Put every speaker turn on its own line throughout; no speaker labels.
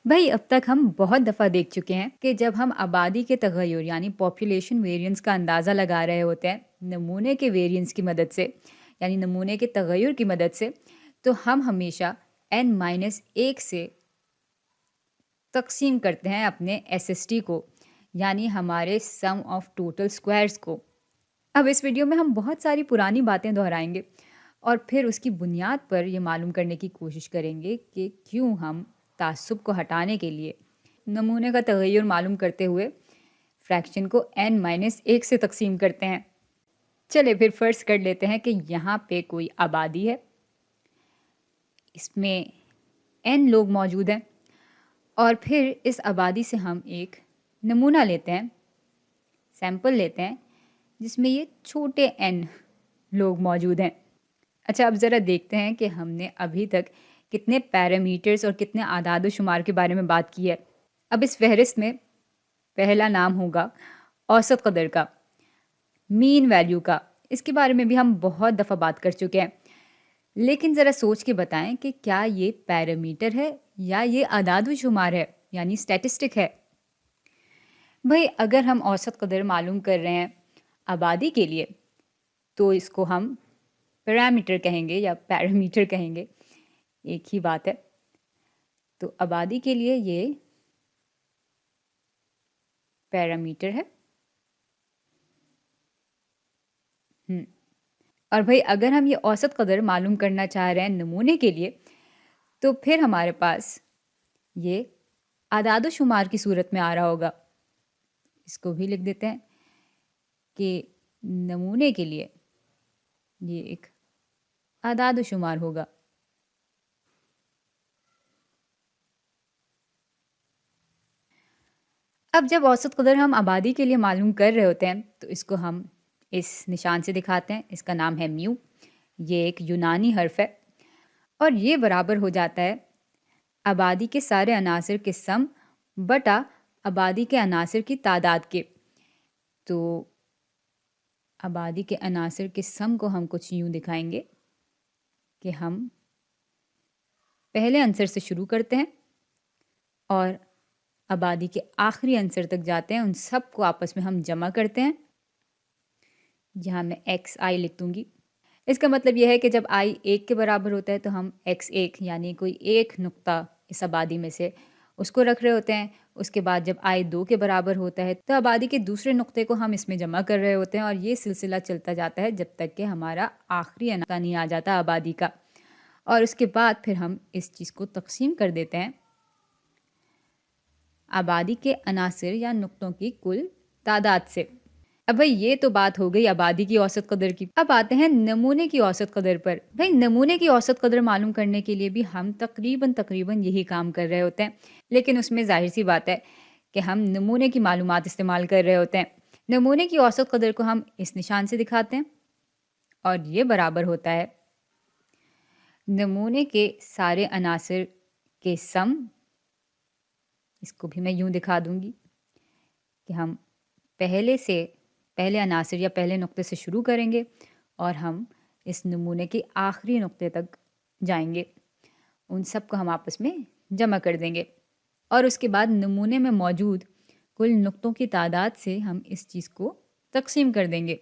بھائی اب تک ہم بہت دفعہ دیکھ چکے ہیں کہ جب ہم آبادی کے تغیر یعنی پاپولیشن ویرینس کا اندازہ لگا رہے ہوتے ہیں نمونے کے ویرینس کی مدد سے، یعنی نمونے کے تغیر کی مدد سے، تو ہم ہمیشہ n-1 سے تقسیم کرتے ہیں اپنے ایس ایس ٹی کو، یعنی ہمارے سم آف ٹوٹل اسکوائرس کو۔ اب اس ویڈیو میں ہم بہت ساری پرانی باتیں دہرائیں گے اور پھر اس کی بنیاد پر یہ معلوم کرنے کی کوشش کریں گے کہ کیوں ہم تعصب کو ہٹانے کے لیے نمونے کا تغیر معلوم کرتے ہوئے فریکشن کو n-1 سے تقسیم کرتے ہیں۔ چلے پھر فرض کر لیتے ہیں کہ یہاں پہ کوئی آبادی ہے، اس میں n لوگ موجود ہیں، اور پھر اس آبادی سے ہم ایک نمونہ لیتے ہیں، سیمپل لیتے ہیں جس میں یہ چھوٹے n لوگ موجود ہیں۔ اچھا، اب ذرا دیکھتے ہیں کہ ہم نے ابھی تک کتنے پیرامیٹرز اور کتنے اعداد و شمار کے بارے میں بات کی ہے۔ اب اس فہرست میں پہلا نام ہوگا اوسط قدر کا، مین ویلیو کا۔ اس کے بارے میں بھی ہم بہت دفعہ بات کر چکے ہیں، لیکن ذرا سوچ کے بتائیں کہ کیا یہ پیرامیٹر ہے یا یہ اعداد و شمار ہے، یعنی اسٹیٹسٹک ہے؟ بھئی اگر ہم اوسط قدر معلوم کر رہے ہیں آبادی کے لیے تو اس کو ہم پیرامیٹر کہیں گے یا پیرامیٹر کہیں گے، ایک ہی بات ہے۔ تو آبادی کے لیے یہ پیرامیٹر ہے۔ اور بھئی اگر ہم یہ اوسط قدر معلوم کرنا چاہ رہے ہیں نمونے کے لیے تو پھر ہمارے پاس یہ اعداد و شمار کی صورت میں آ رہا ہوگا۔ اس کو بھی لکھ دیتے ہیں کہ نمونے کے لیے یہ ایک اعداد و شمار ہوگا۔ اب جب اوسط قدر ہم آبادی کے لیے معلوم کر رہے ہوتے ہیں تو اس کو ہم اس نشان سے دکھاتے ہیں، اس کا نام ہے میو۔ یہ ایک یونانی حرف ہے اور یہ برابر ہو جاتا ہے آبادی کے سارے عناصر کے سم بٹا آبادی کے عناصر کی تعداد کے۔ تو آبادی کے عناصر کے سم کو ہم کچھ یوں دکھائیں گے کہ ہم پہلے عنصر سے شروع کرتے ہیں اور آبادی کے آخری عنصر تک جاتے ہیں، ان سب کو آپس میں ہم جمع کرتے ہیں۔ یہاں میں xi لکھ دوں گی۔ اس کا مطلب یہ ہے کہ جب i 1 کے برابر ہوتا ہے تو ہم x1 یعنی کوئی ایک نقطہ اس آبادی میں سے اس کو رکھ رہے ہوتے ہیں۔ اس کے بعد جب i 2 کے برابر ہوتا ہے تو آبادی کے دوسرے نقطے کو ہم اس میں جمع کر رہے ہوتے ہیں، اور یہ سلسلہ چلتا جاتا ہے جب تک کہ ہمارا آخری عنصر نہیں آ جاتا آبادی کا، اور اس کے بعد پھر ہم اس چیز کو تقسیم کر دیتے ہیں آبادی کے عناصر یا نقطوں کی کل تعداد سے۔ اب بھائی یہ تو بات ہو گئی آبادی کی اوسط قدر کی۔ اب آتے ہیں نمونے کی اوسط قدر پر۔ بھائی نمونے کی اوسط قدر معلوم کرنے کے لیے بھی ہم تقریباً یہی کام کر رہے ہوتے ہیں، لیکن اس میں ظاہر سی بات ہے کہ ہم نمونے کی معلومات استعمال کر رہے ہوتے ہیں۔ نمونے کی اوسط قدر کو ہم اس نشان سے دکھاتے ہیں اور یہ برابر ہوتا ہے نمونے کے سارے عناصر کے سم۔ اس کو بھی میں یوں دکھا دوں گی کہ ہم پہلے عناصر یا پہلے نقطے سے شروع کریں گے اور ہم اس نمونے کے آخری نقطے تک جائیں گے، ان سب کو ہم آپس میں جمع کر دیں گے، اور اس کے بعد نمونے میں موجود کل نقطوں کی تعداد سے ہم اس چیز کو تقسیم کر دیں گے۔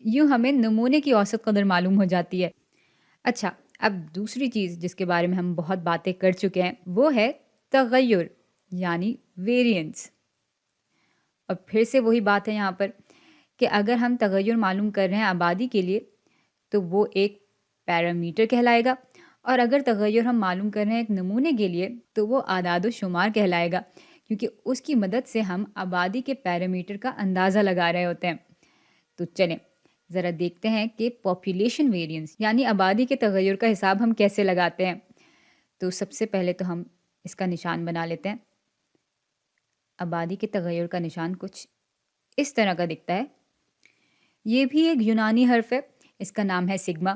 یوں ہمیں نمونے کی اوسط قدر معلوم ہو جاتی ہے۔ اچھا، اب دوسری چیز جس کے بارے میں ہم بہت باتیں کر چکے ہیں وہ ہے تغیر یعنی ویرینس۔ اور پھر سے وہی بات ہے یہاں پر کہ اگر ہم تغیر معلوم کر رہے ہیں آبادی کے لیے تو وہ ایک پیرامیٹر کہلائے گا، اور اگر تغیر ہم معلوم کر رہے ہیں ایک نمونے کے لیے تو وہ اعداد و شمار کہلائے گا، کیونکہ اس کی مدد سے ہم آبادی کے پیرامیٹر کا اندازہ لگا رہے ہوتے ہیں۔ تو چلیں ذرا دیکھتے ہیں کہ پاپولیشن ویرینس یعنی آبادی کے تغیر کا حساب ہم کیسے لگاتے ہیں۔ تو سب سے پہلے تو ہم اس کا نشان بنا لیتے ہیں۔ آبادی کے تغیر کا نشان کچھ اس طرح کا دکھتا ہے۔ یہ بھی ایک یونانی حرف ہے، اس کا نام ہے سگما۔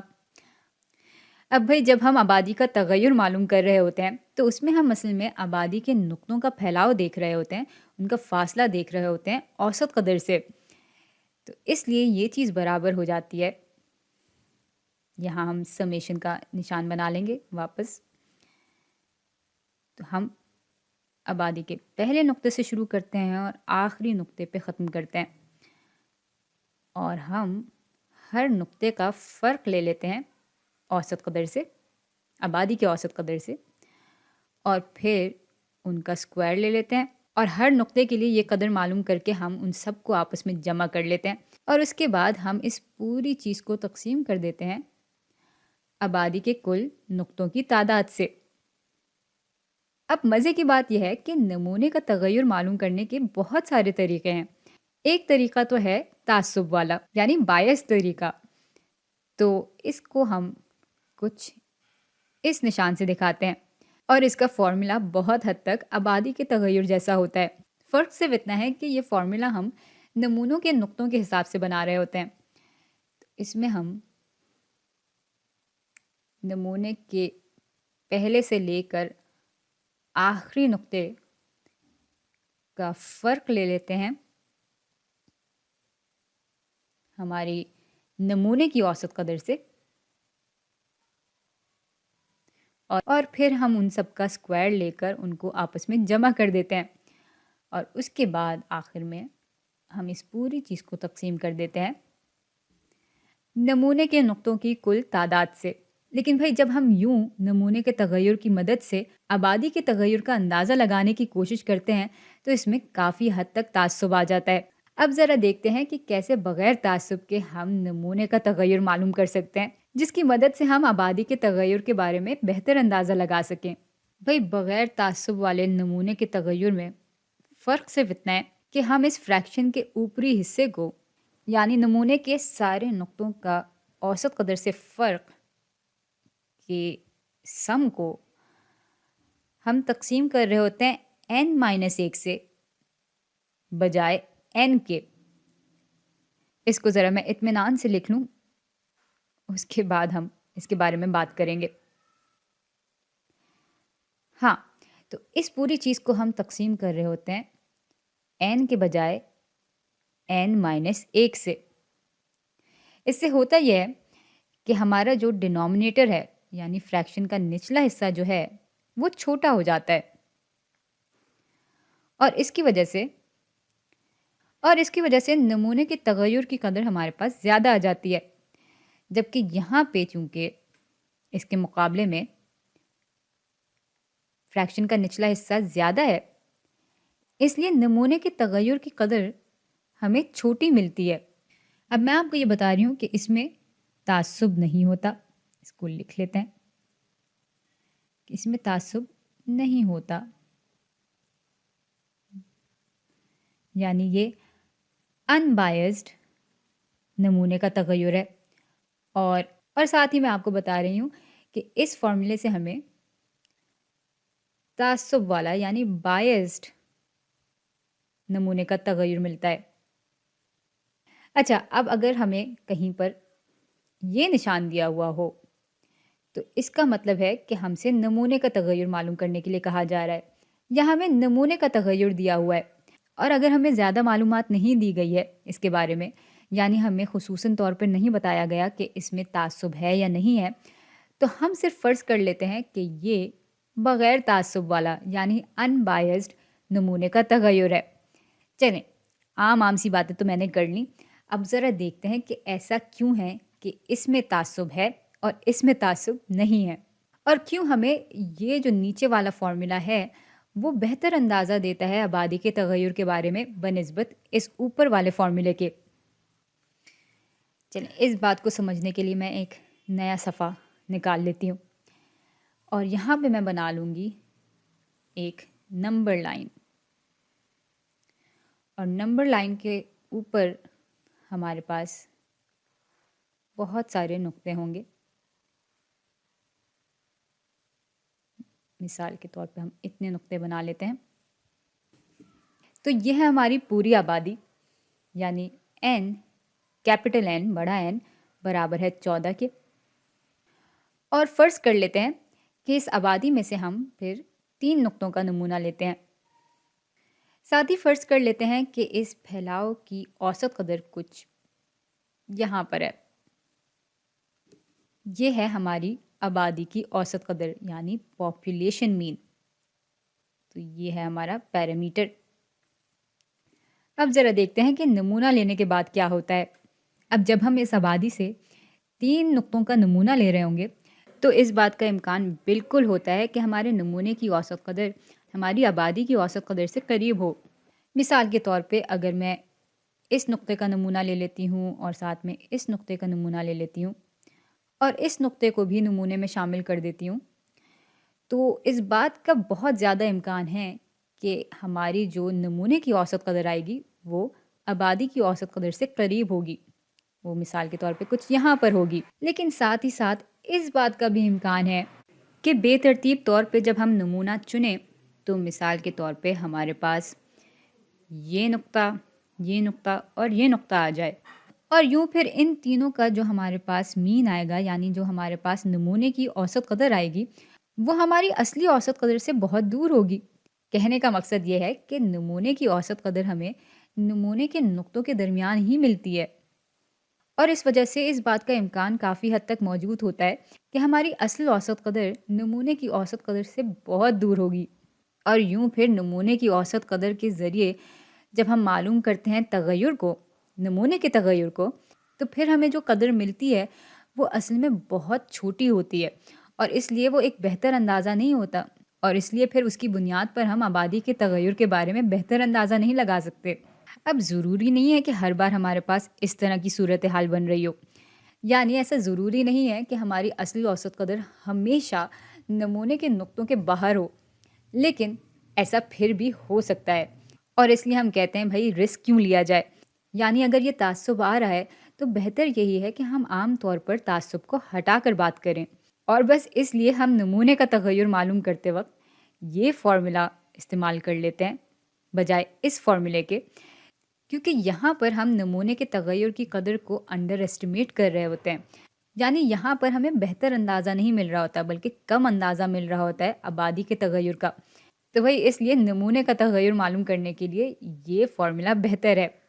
اب بھائی جب ہم آبادی کا تغیر معلوم کر رہے ہوتے ہیں تو اس میں ہم اصل میں آبادی کے نقطوں کا پھیلاؤ دیکھ رہے ہوتے ہیں، ان کا فاصلہ دیکھ رہے ہوتے ہیں اوسط قدر سے۔ تو اس لیے یہ چیز برابر ہو جاتی ہے، یہاں ہم سمیشن کا نشان بنا لیں گے واپس۔ تو ہم आबादी के पहले नुक्ते से शुरू करते हैं और आखिरी नुक्ते पे ख़त्म करते हैं, और हम हर नुक्ते का फ़र्क ले लेते हैं औसत कदर से, आबादी के औसत कदर से, और फिर उनका स्क्वायर ले लेते हैं, और हर नुक्ते के लिए ये कदर मालूम करके हम उन सब को आपस में जमा कर लेते हैं, और उसके बाद हम इस पूरी चीज़ को तकसीम कर देते हैं आबादी के कुल नुक्तों की तादाद से। अब मज़े की बात यह है कि नमूने का तगय्युर मालूम करने के बहुत सारे तरीके हैं। एक तरीका तो है तासुब वाला, यानी बायस तरीका। तो इसको हम कुछ इस निशान से दिखाते हैं, और इसका फॉर्मूला बहुत हद तक आबादी के तगय्युर जैसा होता है। फ़र्क सिर्फ इतना है कि ये फॉर्मूला हम नमूनों के नुक्तों के हिसाब से बना रहे होते हैं। इसमें हम नमूने के पहले से लेकर आखिरी नुक्ते का फ़र्क ले लेते हैं हमारी नमूने की औसत कदर से, और फिर हम उन सब का स्क्वायर लेकर उनको आपस में जमा कर देते हैं, और उसके बाद आखिर में हम इस पूरी चीज़ को तकसीम कर देते हैं नमूने के नुक्तों की कुल तादाद से। लेकिन भाई जब हम यूं नमूने के तगय्युर की मदद से आबादी के तगय्युर का अंदाज़ा लगाने की कोशिश करते हैं तो इसमें काफ़ी हद तक तासुब आ जाता है। अब ज़रा देखते हैं कि कैसे बग़ैर तासुब के हम नमूने का तगय्युर मालूम कर सकते हैं, जिसकी मदद से हम आबादी के तगय्युर के बारे में बेहतर अंदाज़ा लगा सकें। भाई बग़ैर तासुब वाले नमूने के तगय्युर में फ़र्क सिर्फ इतना है कि हम इस फ्रैक्शन के ऊपरी हिस्से को, यानी नमूने के सारे नुक्तों का औसत कदर से फ़र्क के सम को हम तकसीम कर रहे होते हैं n-1 से बजाय n के। इसको ज़रा मैं इत्मीनान से लिख लूँ, उसके बाद हम इसके बारे में बात करेंगे। हाँ, तो इस पूरी चीज़ को हम तकसीम कर रहे होते हैं n के बजाय n-1 से। इससे होता यह है कि हमारा जो डिनोमिनेटर है, यानी फ्रैक्शन का निचला हिस्सा जो है, वो छोटा हो जाता है, और इसकी वजह से नमूने के तगय्युर की कदर हमारे पास ज़्यादा आ जाती है। जबकि यहाँ पे चूँकि इसके मुकाबले में फ्रैक्शन का निचला हिस्सा ज़्यादा है, इसलिए नमूने के तगय्युर की कदर हमें छोटी मिलती है। अब मैं आपको ये बता रही हूँ कि इसमें तासुब नहीं होता। इसको लिख लेते हैं, इसमें तासुब नहीं होता, यानी ये अनबायस्ड नमूने का तगय्युर है। और साथ ही मैं आपको बता रही हूँ कि इस फॉर्मूले से हमें तासुब वाला यानी बायस्ड नमूने का तगय्युर मिलता है। अच्छा, अब अगर हमें कहीं पर ये निशान दिया हुआ हो तो इसका मतलब है कि हमसे नमूने का तगय्युर मालूम करने के लिए कहा जा रहा है। यहाँ हमें नमूने का तगय्युर दिया हुआ है, और अगर हमें ज़्यादा मालूमात नहीं दी गई है इसके बारे में, यानी हमें खुसूसन तौर पर नहीं बताया गया कि इसमें तासुब है या नहीं है, तो हम सिर्फ फ़र्ज़ कर लेते हैं कि ये बग़ैर तासुब वाला यानी अनबायस्ड नमूने का तगय्युर है। चलें, आम सी बातें तो मैंने कर ली। अब ज़रा देखते हैं कि ऐसा क्यों है कि इसमें तासुब है और इसमें तासुब नहीं है, और क्यों हमें ये जो नीचे वाला फॉर्मूला है वो बेहतर अंदाज़ा देता है आबादी के तगय्युर के बारे में बनिस्बत इस ऊपर वाले फॉर्मूले के। चलें, इस बात को समझने के लिए मैं एक नया सफ़ा निकाल लेती हूँ, और यहाँ पे मैं बना लूँगी एक नंबर लाइन, और नंबर लाइन के ऊपर हमारे पास बहुत सारे नुक्ते होंगे। मिसाल के तौर पे हम इतने नुक्ते बना लेते हैं। तो यह है हमारी पूरी आबादी, यानी n, कैपिटल N, बड़ा N बराबर है 14 के। और फ़र्ज़ कर लेते हैं कि इस आबादी में से हम फिर 3 नुक्तों का नमूना लेते हैं। साथ ही फ़र्ज़ कर लेते हैं कि इस फैलाव की औसत कदर कुछ यहाँ पर है। ये है हमारी आबादी की औसत कदर, यानी पॉपुलेशन मीन। तो ये है हमारा पैरामीटर। अब ज़रा देखते हैं कि नमूना लेने के बाद क्या होता है। अब जब हम इस आबादी से 3 नुक्तों का नमूना ले रहे होंगे, तो इस बात का इम्कान बिल्कुल होता है कि हमारे नमूने की औसत कदर हमारी आबादी की औसत कदर से करीब हो। मिसाल के तौर पे अगर मैं इस नुक्ते का नमूना ले लेती हूँ और साथ में इस नुक्ते का नमूना ले लेती हूँ और इस नुक्ते को भी नमूने में शामिल कर देती हूँ, तो इस बात का बहुत ज़्यादा इम्कान है कि हमारी जो नमूने की औसत कदर आएगी वो आबादी की औसत कदर से करीब होगी। वो मिसाल के तौर पे कुछ यहाँ पर होगी। लेकिन साथ ही साथ इस बात का भी इम्कान है कि बेतरतीब तौर पे जब हम नमूना चुनें, तो मिसाल के तौर पे हमारे पास ये नुक्ता और ये नुक्ता आ जाए, और यूँ फिर इन तीनों का जो हमारे पास मीन आएगा, यानी जो हमारे पास नमूने की औसत कदर आएगी, वो हमारी असली औसत कदर से बहुत दूर होगी। कहने का मकसद ये है कि नमूने की औसत कदर हमें नमूने के नुक्तों के दरमियान ही मिलती है, और इस वजह से इस बात का इम्कान काफ़ी हद तक मौजूद होता है कि हमारी असल औसत कदर नमूने की औसत कदर से बहुत दूर होगी। और यूँ फिर नमूने की औसत कदर के ज़रिए जब हम मालूम करते हैं तगय्युर को, नमूने के तगय्युर को, तो फिर हमें जो कदर मिलती है वो असल में बहुत छोटी होती है, और इसलिए वो एक बेहतर अंदाज़ा नहीं होता, और इसलिए फिर उसकी बुनियाद पर हम आबादी के तगय्युर के बारे में बेहतर अंदाज़ा नहीं लगा सकते। अब ज़रूरी नहीं है कि हर बार हमारे पास इस तरह की सूरत हाल बन रही हो, यानी ऐसा ज़रूरी नहीं है कि हमारी असली औसत कदर हमेशा नमूने के नुक्तों के बाहर हो, लेकिन ऐसा फिर भी हो सकता है, और इसलिए हम कहते हैं भाई रिस्क क्यों लिया जाए। यानी अगर ये ताज्जुब आ रहा है तो बेहतर यही है कि हम आम तौर पर ताज्जुब को हटा कर बात करें, और बस इसलिए हम नमूने का तगय्युर मालूम करते वक्त ये फार्मूला इस्तेमाल कर लेते हैं बजाय इस फार्मूले के, क्योंकि यहाँ पर हम नमूने के तगय्युर की कदर को अंडर एस्टिमेट कर रहे होते हैं। यानी यहाँ पर हमें बेहतर अंदाज़ा नहीं मिल रहा होता, बल्कि कम अंदाज़ा मिल रहा होता है आबादी के तगय्युर का। तो वही इसलिए नमूने का तगय्युर मालूम करने के लिए ये फार्मूला बेहतर है।